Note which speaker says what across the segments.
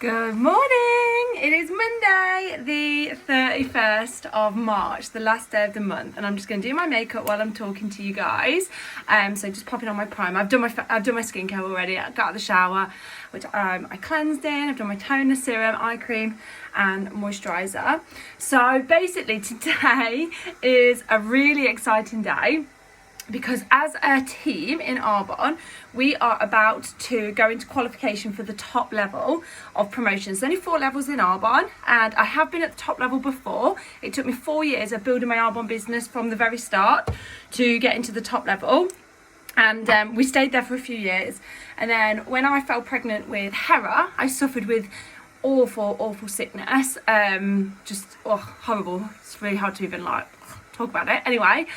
Speaker 1: Good morning! It is Monday, the 31st of March, the last day of the month, and I'm just going to do my makeup while I'm talking to you guys. So just popping on my primer. I've done my skincare already. I got out of the shower, which I cleansed in. I've done my toner, serum, eye cream, and moisturiser. So basically, today is a really exciting day, because as a team in Arbonne, we are about to go into qualification for the top level of promotions. There's only 4 levels in Arbonne, and I have been at the top level before. It took me 4 years of building my Arbonne business from the very start to get into the top level. And we stayed there for a few years. And then when I fell pregnant with Hera, I suffered with awful sickness. Horrible. It's really hard to even talk about it. Anyway.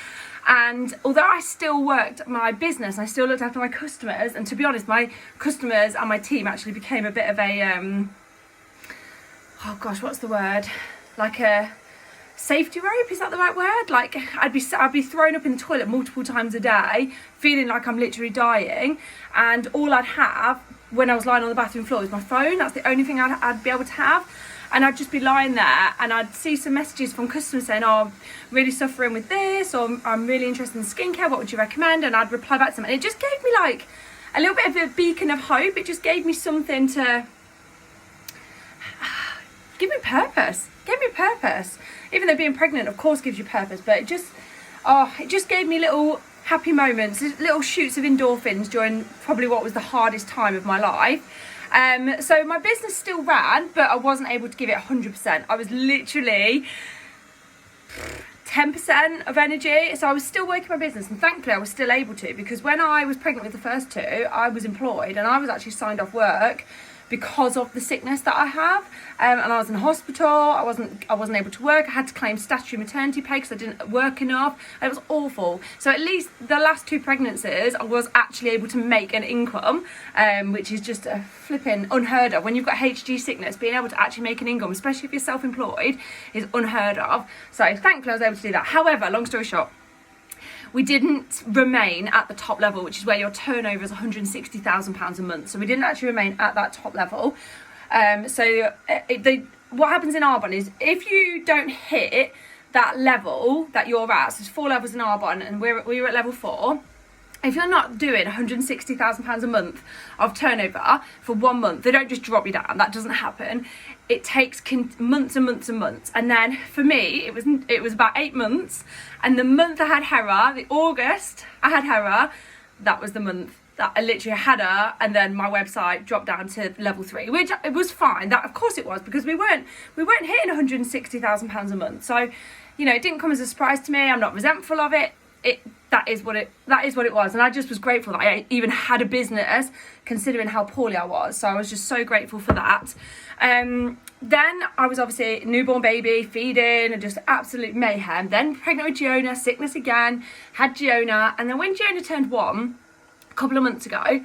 Speaker 1: And although I still worked my business, I still looked after my customers, and to be honest, my customers and my team actually became a bit of a, what's the word? Like a safety rope, is that the right word? Like I'd be thrown up in the toilet multiple times a day, feeling like I'm literally dying, and all I'd have when I was lying on the bathroom floor was my phone. That's the only thing I'd be able to have. And I'd just be lying there and I'd see some messages from customers saying, oh, I'm really suffering with this, or I'm really interested in skincare, what would you recommend? And I'd reply back to them. And it just gave me like a little bit of a beacon of hope. It just gave me something to give me purpose. Even though being pregnant, of course, gives you purpose. But it just gave me little happy moments, little shoots of endorphins during probably what was the hardest time of my life. So my business still ran, but I wasn't able to give it 100%. I was literally 10% of energy. So I was still working my business, and thankfully I was still able to, because when I was pregnant with the first 2, I was employed and I was actually signed off work because of the sickness that I have. And I was in hospital. I wasn't able to work. I had to claim statutory maternity pay because I didn't work enough. It was awful. So at least the last 2 pregnancies, I was actually able to make an income, which is just a flipping unheard of. When you've got HG sickness, being able to actually make an income, especially if you're self-employed, is unheard of. So thankfully I was able to do that. However, long story short, we didn't remain at the top level, which is where your turnover is £160,000 a month. So we didn't actually remain at that top level. What happens in Arbonne is, if you don't hit that level that you're at, so there's 4 levels in Arbonne and we were at level 4, if you're not doing £160,000 a month of turnover for 1 month, they don't just drop you down. That doesn't happen. It takes months and months and months. And then for me, it was about 8 months. And the month I had Hera, the August I had Hera, that was the month that I literally had her, and then my website dropped down to level 3, which it was fine. That, of course it was, because we weren't hitting £160,000 a month. So, it didn't come as a surprise to me. I'm not resentful of it. That is what it was, and I just was grateful that I even had a business, considering how poorly I was. So I was just so grateful for that. Then I was obviously a newborn baby, feeding, and just absolute mayhem. Then pregnant with Giona, sickness again, had Giona, and then when Giona turned 1 a couple of months ago,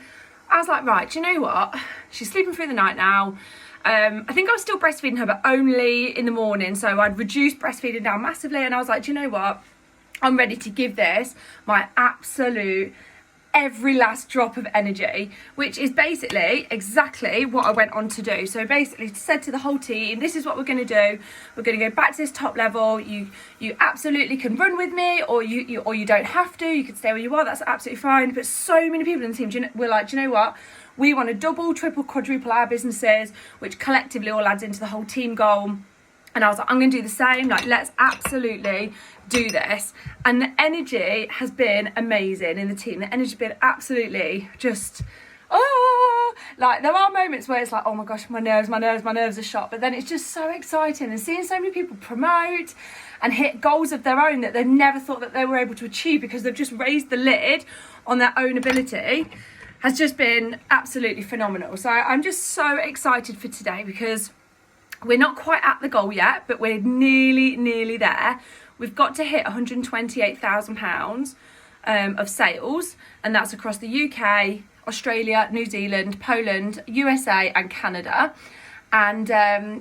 Speaker 1: I was like, right, do you know what? She's sleeping through the night now. I think I was still breastfeeding her, but only in the morning. So I'd reduced breastfeeding down massively, and I was like, do you know what? I'm ready to give this my absolute every last drop of energy, which is basically exactly what I went on to do. So basically said to the whole team, this is what we're going to do. We're going to go back to this top level. You absolutely can run with me, or you don't have to. You can stay where you are. That's absolutely fine. But so many people in the team were like, do you know what? We want to double, triple, quadruple our businesses, which collectively all adds into the whole team goal. And I was like, I'm going to do the same. Like, let's absolutely do this. And the energy has been amazing in the team. The energy has been absolutely just, like, there are moments where it's like, oh my gosh, my nerves are shot. But then it's just so exciting. And seeing so many people promote and hit goals of their own that they've never thought that they were able to achieve, because they've just raised the lid on their own ability, has just been absolutely phenomenal. So I'm just so excited for today, because we're not quite at the goal yet, but we're nearly there. We've got to hit £128,000 of sales, and that's across the UK, Australia, New Zealand, Poland, USA and Canada. And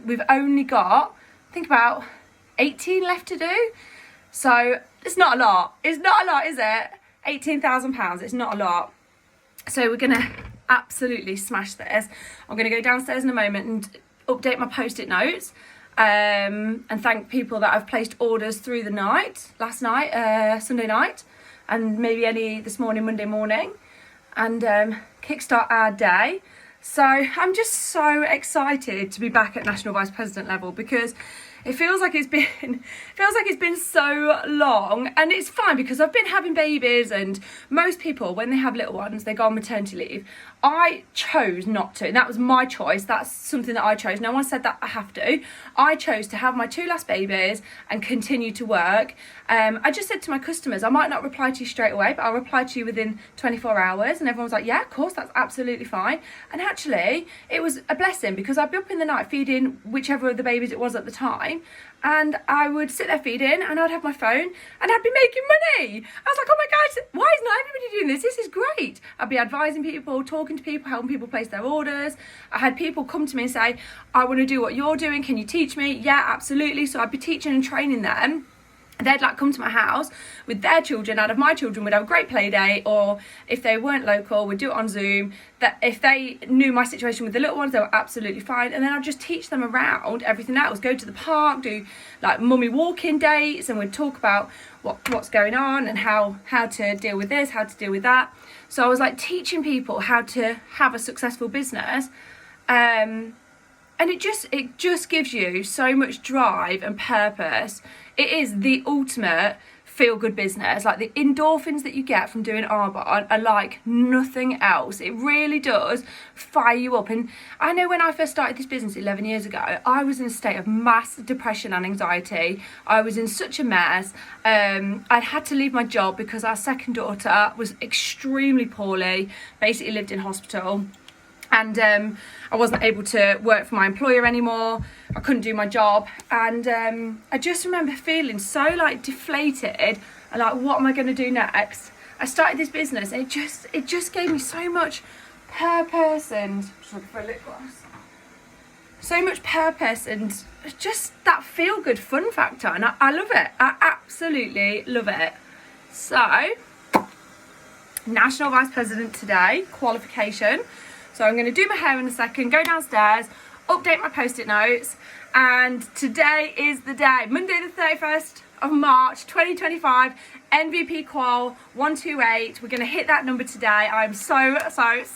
Speaker 1: we've only got, I think, about 18 left to do. So it's not a lot. It's not a lot, is it? £18,000, it's not a lot. So we're gonna absolutely smash this. I'm going to go downstairs in a moment and update my post-it notes, and thank people that I've placed orders through the night, last night, Sunday night, and maybe any this morning, Monday morning, and kickstart our day. So I'm just so excited to be back at National Vice President level, because it feels like it's been so long, and it's fine because I've been having babies, and most people, when they have little ones, they go on maternity leave. I chose not to, and that was my choice. That's something that I chose. No one said that I have to. I chose to have my 2 last babies and continue to work. I just said to my customers, I might not reply to you straight away, but I'll reply to you within 24 hours. And everyone was like, yeah, of course, that's absolutely fine. And actually, it was a blessing, because I'd be up in the night feeding whichever of the babies it was at the time. And I would sit there feeding, and I'd have my phone, and I'd be making money. I was like, oh my God, why is not everybody doing this? This is great. I'd be advising people, talking to people, helping people place their orders. I had people come to me and say, I want to do what you're doing. Can you teach me? Yeah, absolutely. So I'd be teaching and training them. They'd like come to my house with their children. I'd have my children, we'd have a great play day, or if they weren't local, we'd do it on Zoom. That if they knew my situation with the little ones, they were absolutely fine. And then I'd just teach them around everything else. Go to the park, do like mummy walking dates, and we'd talk about what's going on and how to deal with this, how to deal with that. So I was like teaching people how to have a successful business. And it just gives you so much drive and purpose. It is the ultimate feel-good business. Like, the endorphins that you get from doing Arbonne are like nothing else. It really does fire you up. And I know when I first started this business 11 years ago, I was in a state of mass depression and anxiety. I was in such a mess. I'd had to leave my job because our second daughter was extremely poorly, basically lived in hospital. And I wasn't able to work for my employer anymore. I couldn't do my job, and I just remember feeling so like deflated and like, what am I going to do next? I started this business, and it just gave me so much purpose, and just looking for a lip gloss. So much purpose and just that feel good fun factor, and I love it. I absolutely love it. So, National Vice President today, qualification. So I'm going to do my hair in a second, go downstairs, update my post-it notes, and today is the day, Monday the 31st of March 2025, MVP qual 128. We're going to hit that number today. I'm so excited!